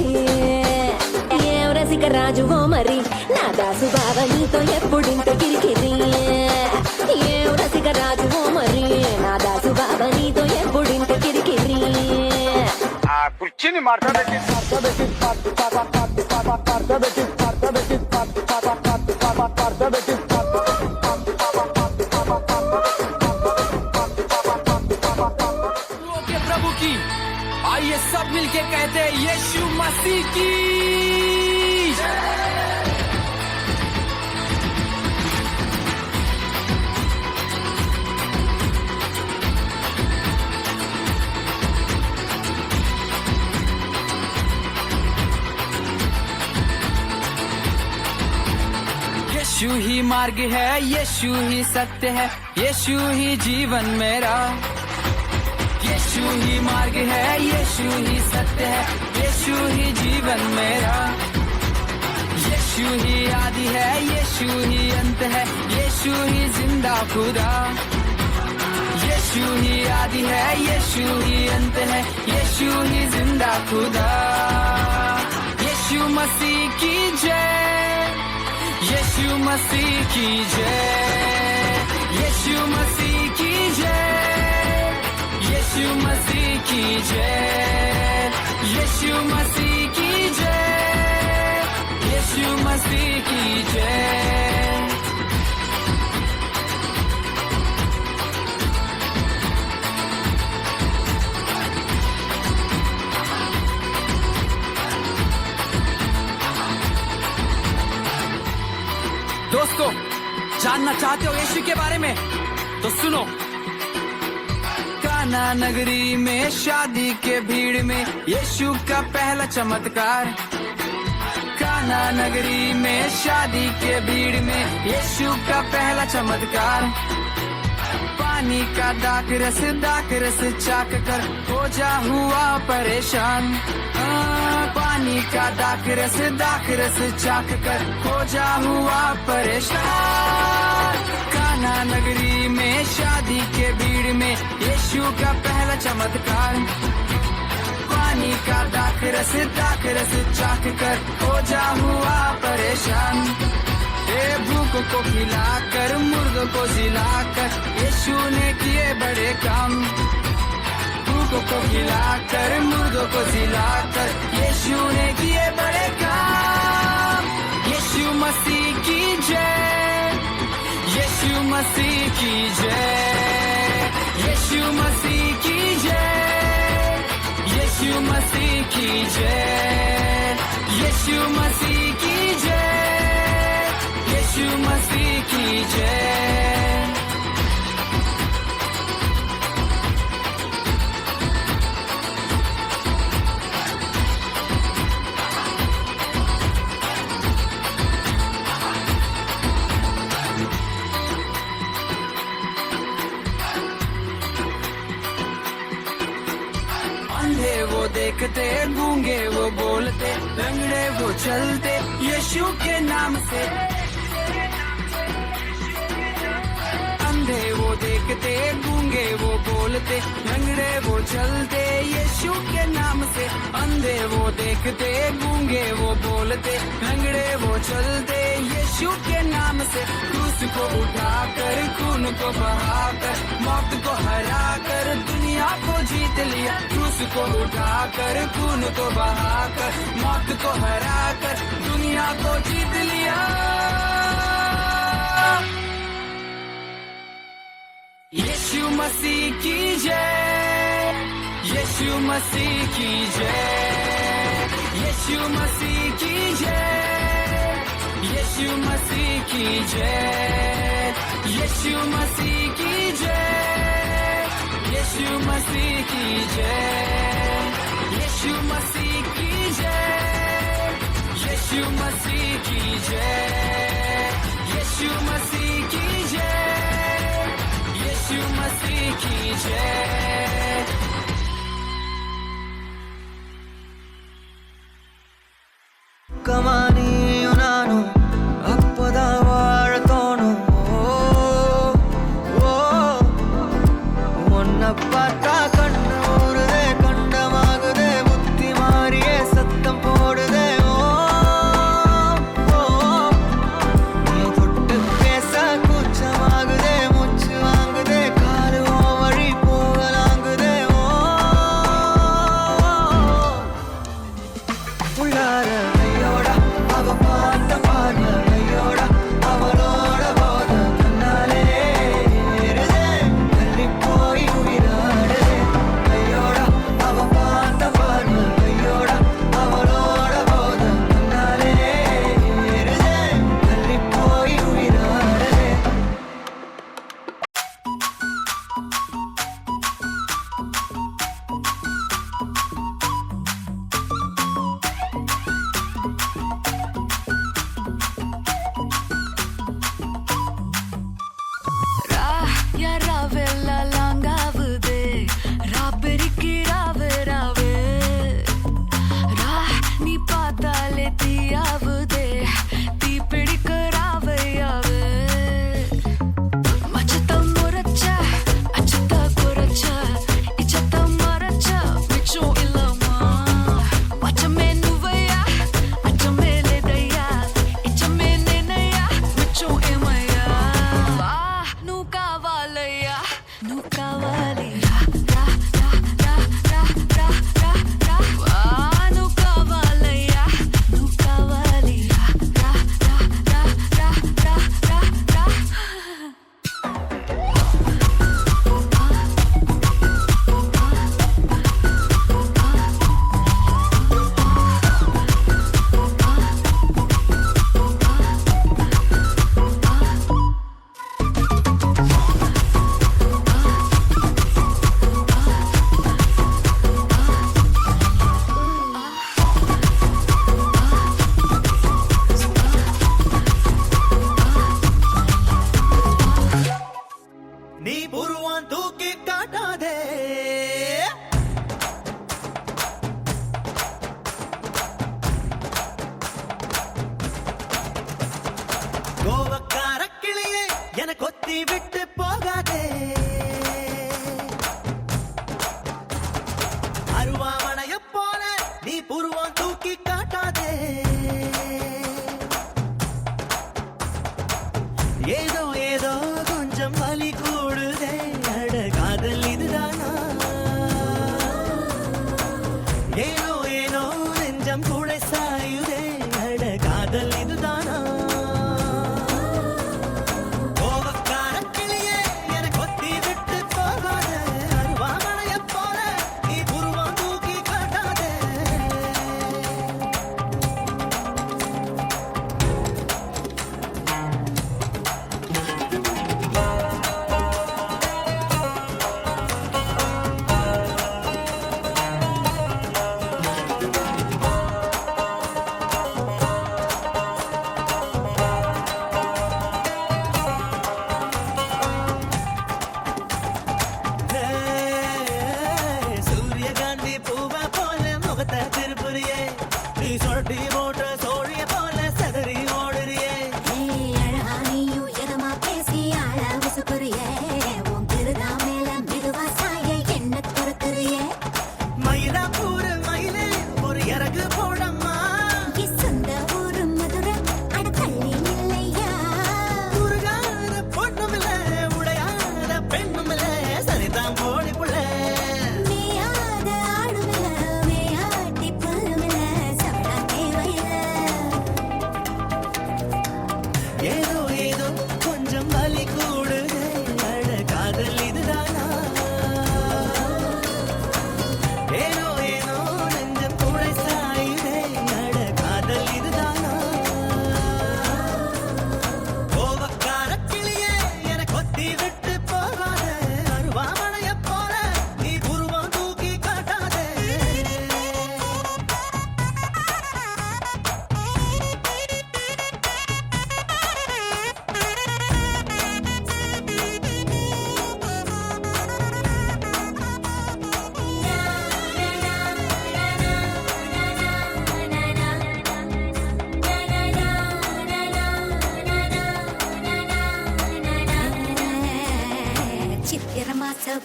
ఏం రసిక రాజువో మరి నా దాసు బావ నీతో ఎప్పుడింత కిరికిరి ఏం రసిక రాజువో మరి నా దాసు బావ నీతో ఎప్పుడింత కిరికిరి కుర్చీని మార్చబెట్టి प्रभु की आइए सब मिलके कहते हैं यीशु मसीह की यीशु ही मार्ग है, यीशु ही सत्य है, यीशु ही जीवन मेरा। यीशु ही मार्ग है, यीशु ही सत्य है, यीशु ही जीवन मेरा। यीशु ही आदि है, यीशु ही अंत है, यीशु ही जिंदा खुदा। यीशु ही आदि है, यीशु ही अंत है, यीशु ही जिंदा खुदा। यीशु मसीह की जय, यीशु मसीह की जय, यीशु मसीह की जय, यीशु मसीह की जय, यीशु मसीह की जय, यीशु मसीह की जय। दोस्तों, जानना चाहते हो यीशु के बारे में? तो सुनो। काना नगरी में शादी के भीड़ में यीशु का पहला चमत्कार। काना नगरी में शादी के भीड़ में यीशु का पहला चमत्कार। पानी का दाक रस चाक कर हो जा हुआ परेशान। पानी का दाक रस चाक कर हो जा हुआ परेशान। काना नगरी में शादी के भीड़ में यीशु का पहला चमत्कार। पानी का दाक रस चाक कर हो जा हुआ परेशान। भूख को खिलाकर मुर्दों को जिलाकर यीशु ने किए बड़े काम। भूख को खिलाकर मुर्दों को जिलाकर यीशु ने किए बड़े काम। यीशु मसीह की जय, यीशु मसीह की जय, यीशु मसीह की जय, यीशु मसीह की जय, यीशु मसीह की जय, यीशु मसीह की जय। अंधे वो देखते, गूंगे वो बोलते, लंगड़े वो चलते यीशु के नाम से। अंधे वो देखते, गूंगे वो बोलते, लंगड़े वो चलते यीशु के नाम से। अंधे वो देखते, गूंगे वो बोलते, लंगड़े वो चलते यीशु के नाम से। क्रूस को उठाकर, खून को बहाकर, मौत को हराकर दुनिया को जीत लिया। क्रूस को उठाकर, खून को बहाकर, मौत को हराकर दुनिया को जीत लिया। यीशु मसीह की जय, यीशु मसीह की जय, यीशु मसीह की जय, यीशु मसीह की जय, यीशु मसीह की जय, यीशु मसीह की जय, यीशु मसीह की जय, यीशु मसीह की जय, यीशु मसीह की जय, यीशु मसीह की जय। ಕಮಾನಿಯು ನಾನು ಅಪ್ಪದ ವಾಳತೋನು ஒன்னப்பாத்தா கண்ணு ஊறுதே கண்டமாகுதே புத்தி மாறியே சத்தம் போடுதே நீ தொட்டு பேச கூச்சமாகுதே மூச்சு வாங்குதே காலு வழி போகலாங்குதே உள்ளார ஐயோட அவ பார்த்த பார்வை ஐயோட அவளோட போத கண்ணாலே ஏறுதே தள்ளி போய் உயிராடுதே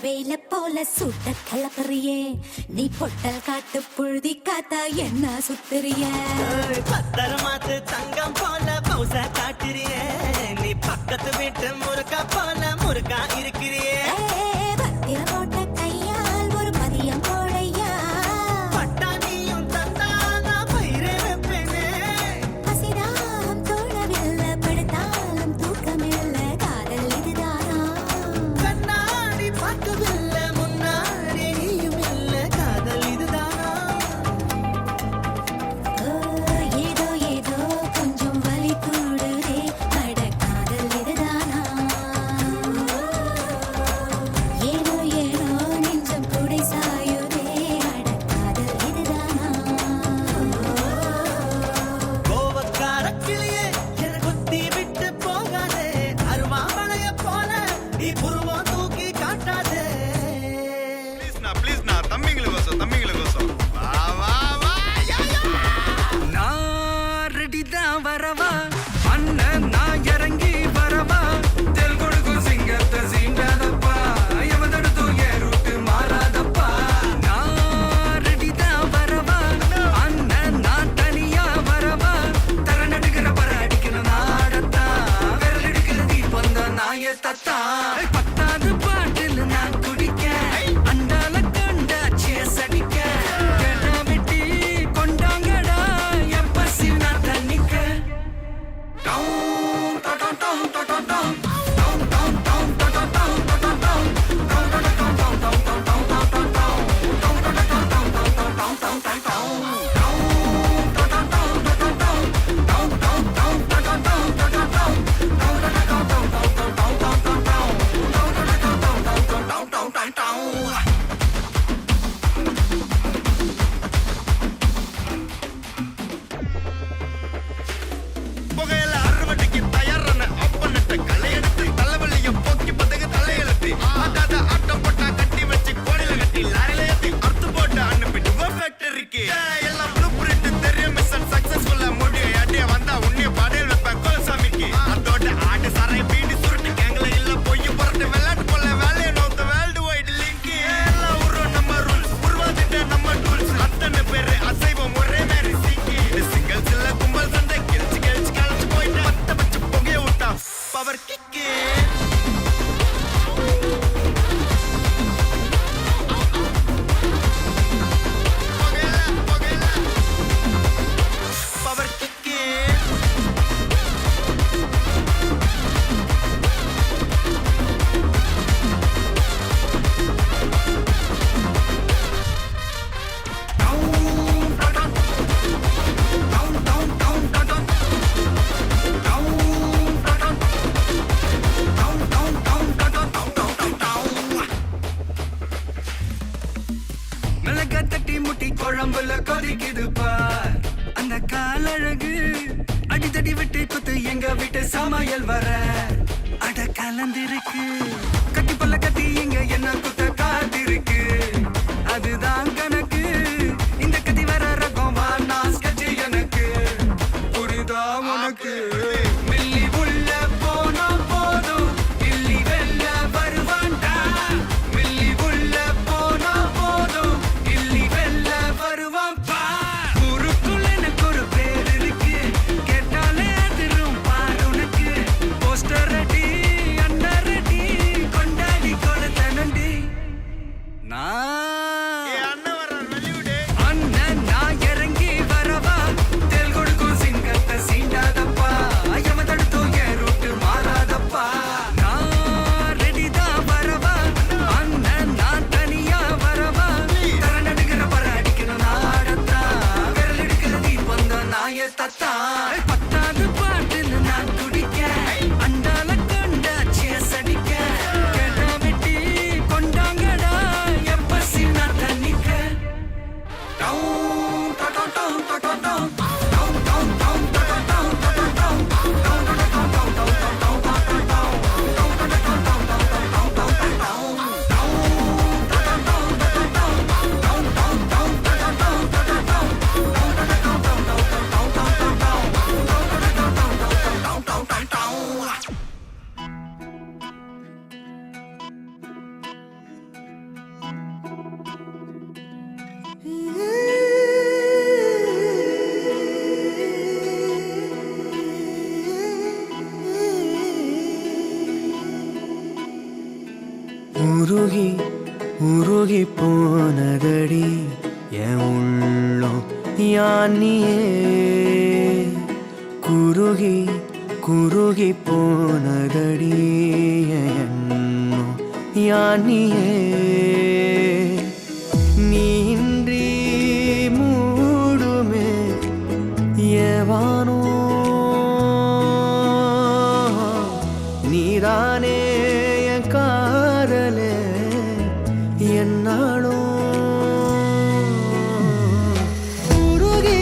வெயில போல சுட்ட கலப்பறியே நீ பொட்டல் காட்டு புழுதி காத்தா என்ன சுத்துறிய பத்தரமாத்து தங்கம் போல பௌச காட்டுறியே நீ பக்கத்து வீட்டு முருக்கா போல முருக்கா இருக்கிறியே பத்திர போட்ட கையால் ஒரு மதியம் போடையா பட்டாணியும் தந்தானா பயிரே வைப்பேனே பசிதாகம் தோழவில்லை படுத்தாலும் தூக்கமில்லை காதல் இதுதானா கண்ணாடி பார்க்கவில்லை முன்னாடி நீயும் இல்லை காதல் இதுதானா ஏதோ ஏதோ கொஞ்சம் வலி கூடுதே அட காதல் இதுதானா ஏனோ ஏனோ நெஞ்சம் குடை சாயுதே அட காதல் இதுதானா கோவக்கார கிளியே என குத்தி விட்டு போகாதே அருவாமலைய போல நீ புருவம் தூக்கி காட்டாதே ப்ளீஸ் நான் தம்பிங்களுக்கோசம் வா வா வா யா, யா. நான் ரெடி தான் வரவா அண்ணன் நான் இறங்கி வரவா தெல் கொடுக்கும் சிங்கத்தை சீண்டாதப்பா எவதடுத்தும் என் ரூட்டு மாறாதப்பா நான் ரெடி தான் வரவா அண்ணன் நான் தனியா வரவா தர நடுக்கிற பர அடிக்கணும் நாடத்தா விரல் எடுக்கிற தீபம் தான் நாய தத்தா பத்தாவது பாட்டில் நான் குடிக்க அண்டால கண்டா சேஸ் அடிக்க கேட்டா வெட்டி கொண்டாங்கடா என் பசி நான் தண்ணிக்க டவுன் டவுன் டவுன் டவுன் டவுன் டவுன் டவுன் டவுன் டவுன் டவுன் டவுன் டவுன் புகையில அறுவடைக்கு தயாரான அப்பன்னிட்ட களையெடுத்து தலைவலிய போக்கி பதகு தலையெழுத்து ஆட்டாத ஆட்டம் போட்டா கட்டி வச்சு கோடியில கட்டி லாரில ஏத்தி அறுத்து போட்டு அனுப்பிட்டு ஃபேக்டரிக்கு எல்லாம் ப்ளூ பிரிண்ட் தெரியும் மிஷன் சக்சஸ்ஃபுல்லா முடியும் அடிய வந்தா உன்னைய பாடையில் வைப்பேன் கோலசாமிக்கு அதோட ஆட்டு சாரை பீடி சுருட்டு கேங்கல இல்ல பொய் புரட்டு விளையாட்டு போல வேலையை நோத்த வேர்ல்டு வைடு லிங்க் எல்லாம் உருவம் நம்ம ரூல்ஸ் உருவாதிட்ட நம்ம டூல்ஸ் அத்தனை பேரு அசைவம் ஒரே மாதிரி சிங்கி இது சிங்கிள்ஸ் இல்ல கும்பல் சண்டை கெளிச்சு கெளிச்சு கழிச்சு போயிட்டு பத்த வச்சு புகைய விட்டா பவர் கிக்கு பவர் கிக்கு மிளகா தட்டி முட்டி குழம்புல கொதிக்குது பார் அந்த காலழகு அடித்தடி விட்டு குத்து எங்க வீட்டு சமையல் வர அட கலந்திருக்கு கட்டி பல்ல கட்டி இங்க என்ன குத்த காத்திருக்கு அதுதான் கணக்கு இந்த கத்தி வர ரகம் வானா ஸ்கெட்ச் எனக்கு புரிதா உனக்கு மில்லி உள்ள போனா போதும் இல்லி வெல்ல வருவான்டா மில்லி உள்ள போனா போதும் இல்லி வெல்ல வருவான் பா ஊருக்குள்ள எனக்கு ஒரு பேர் இருக்கு கேட்டாலே அதிரும் பாரு உனக்கு போஸ்டர் ரெடி அண்டர் ரெடி கொண்டாடி கொடுத்தனண்டி அண்ணன் நான் இறங்கி வரவா தெல் கொடுக்கும் சிங்கத்தை சீண்டாதப்பா எவ தடுத்தும் என் ரூட்டு மாறாதப்பா நான் ரெடி தான் வரவா அண்ணன் நான் தனியா வரவா தர நடுக்கிற பர அடிக்கணும் நாடத்தா விரல் எடுக்கிற தீபம் தான் நாய தத்தா பத்தாவது பாட்டில் நான் குடிக்க அண்டால கண்டா சேஸ் அடிக்க கேட்டா வெட்டி கொண்டாங்கடா என் பசி உருகி போனதடி என் உள்ளம் யானியே குருகி குருகி போனதடி என் எண்ணம் யானியே நீன்றி மூடுமே ஏவானோ நீதானே என் காதலே என்னாலும் உருகி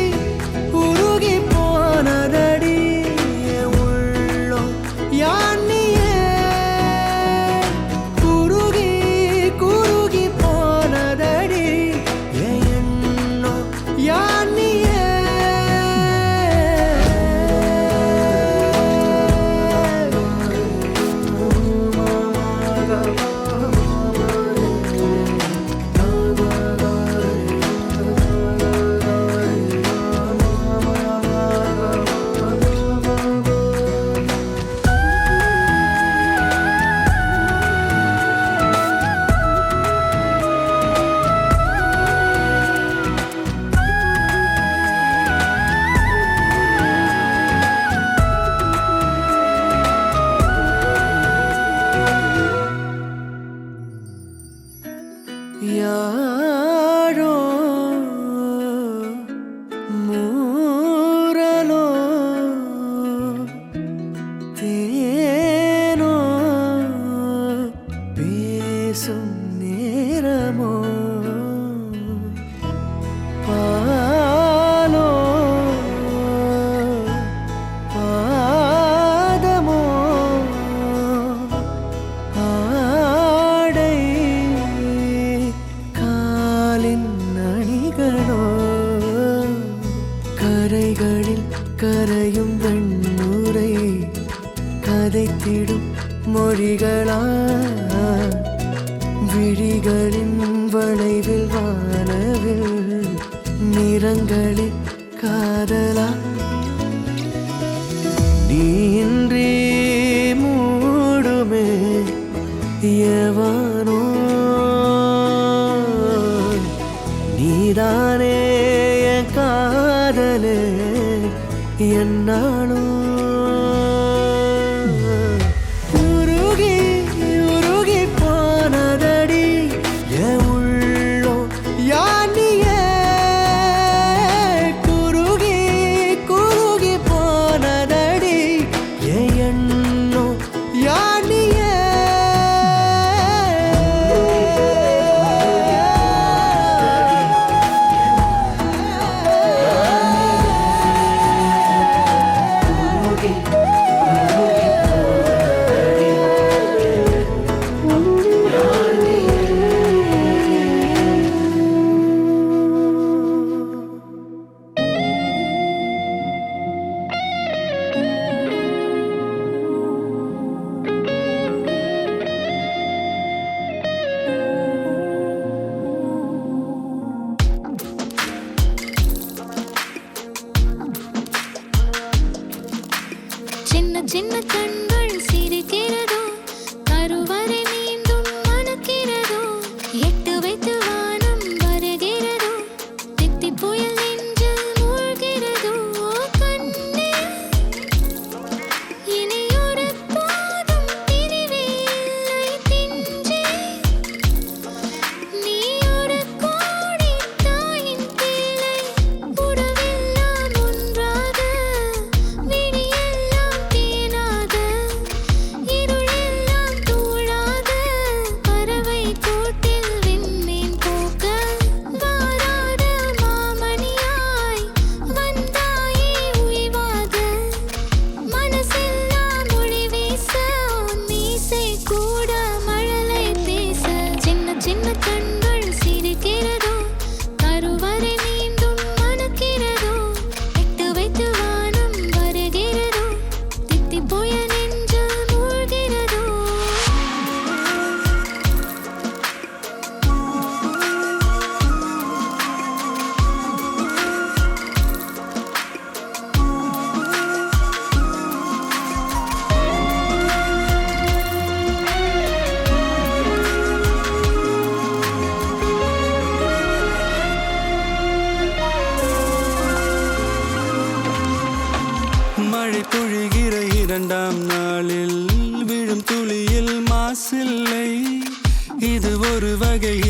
உருகி போனதடி என் உள்ளம் யானியே குருகி குருகி போனதடி என் எண்ணம் யானியே யாரோ மூரலோ தேனோ பேசும் நேரமோ பாலோ பாதமோ ஆடை காலின் அணிகளோ கரைகளில் கரையும் வெண்ணுரை கதைத்திடும் மொழிகளா விழிகளின் வளைவில் வானவில் நிறங்களில் காதலா நீன்றி மூடுமே எவனோ நீதானே என் காதலே என்னாலும் உருகி உருகி போனதடி என் உள்ளம் யானியே குருகி குருகி போனதடி என் எண்ணம் யானியே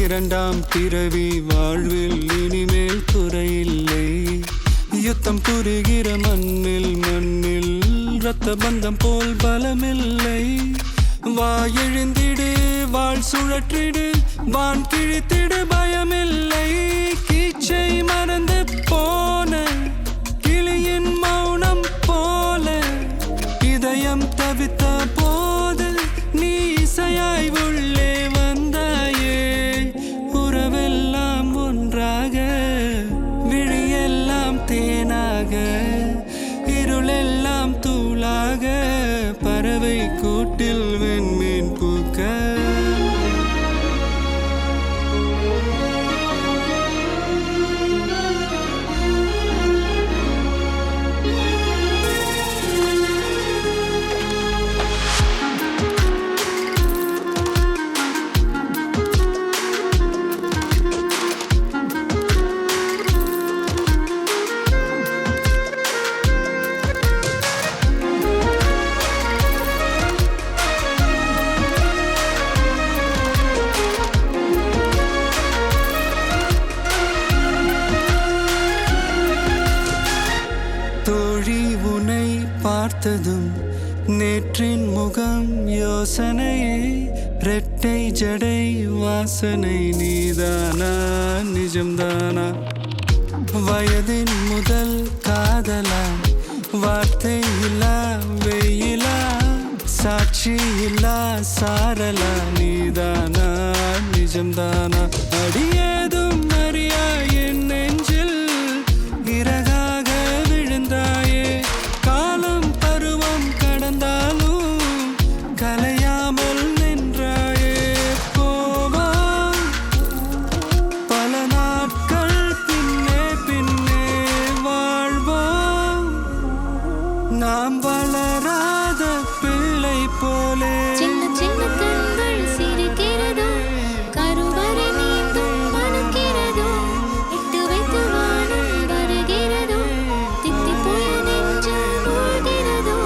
இரண்டாம் பிறவி வாழ்வில் இனிமேல் குறையில்லை. யுத்தம் புரிகிற மண்ணில் இரத்த பந்தம் போல் பலமில்லை. வா எழுந்திடு, வாழ் சுழற்றிடு, வான் கிழித்திடு, பயமில்லை. கீச்சை மறந்து போன கிளியின் மௌனம் போல இதயம் தவித்த போது நீ இசையாய் உள்ளே வந்தாயே. உறவெல்லாம் ஒன்றாக, விழியெல்லாம் தேனாக, இருளெல்லாம் தூளாக, பறவை கூட்டில் வெண்மீன் பூக்க. தோழி உனை பார்த்ததும் நேற்றின் முகம் யோசனையே. ரெட்டை ஜடை வாசனை நீதானா, நிஜம்தானா? வயதின் முதல் காதலா, வார்த்தை இல்லா வெயிலா, சாட்சி இல்லா சாரலா, நீதானா, நிஜம்தானா? அடியேதும் அறியா என் நெஞ்சில் இறகாக விழுந்தாயே. காலம் பருவம் கடந்தாலும் கலையாமல் நின்றாயே. போவா பல நாட்கள் பின்னே பின்னே வாழ்வோம், நாம் வளராத பிள்ளை போலே. சின்ன சின்ன கண்கள் சிரிக்கிறதோ, கருவறை மீண்டும் மணக்கிறதோ, இட்டு வைத்து வானம் வருகிறதோ, தித்தி போய நெஞ்சு மூழ்கிறதோ.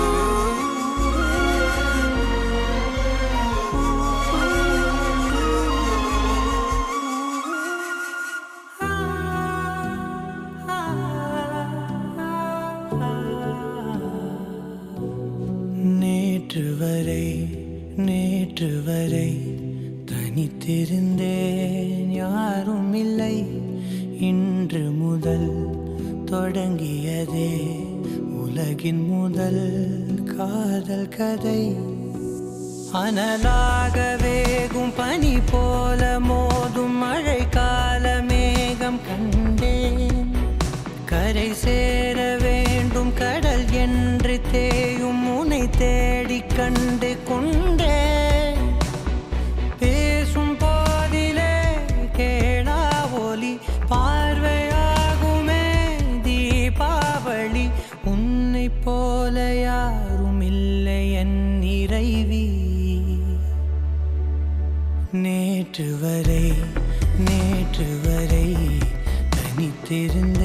நேற்று வரை தனித்திருந்தேன், யாரும் இல்லை. இன்று முதல் தொடங்கியதே உலகின் முதல் காதல் கதை. அனலாக வேகும் பனி போல மோதும் மழை கால மேகம் கண்டேன். கரை சேர வேண்டும் கடல் என்று தேயும் உனை தேடி கண்டு கொண்டேன். பேசும் போதிலே கேளா ஒலி, பார்வையாகுமே தீபாவளி. உன்னை போல யாரும் இல்லை என் இறைவி. நேற்று வரை தனித்திருந்த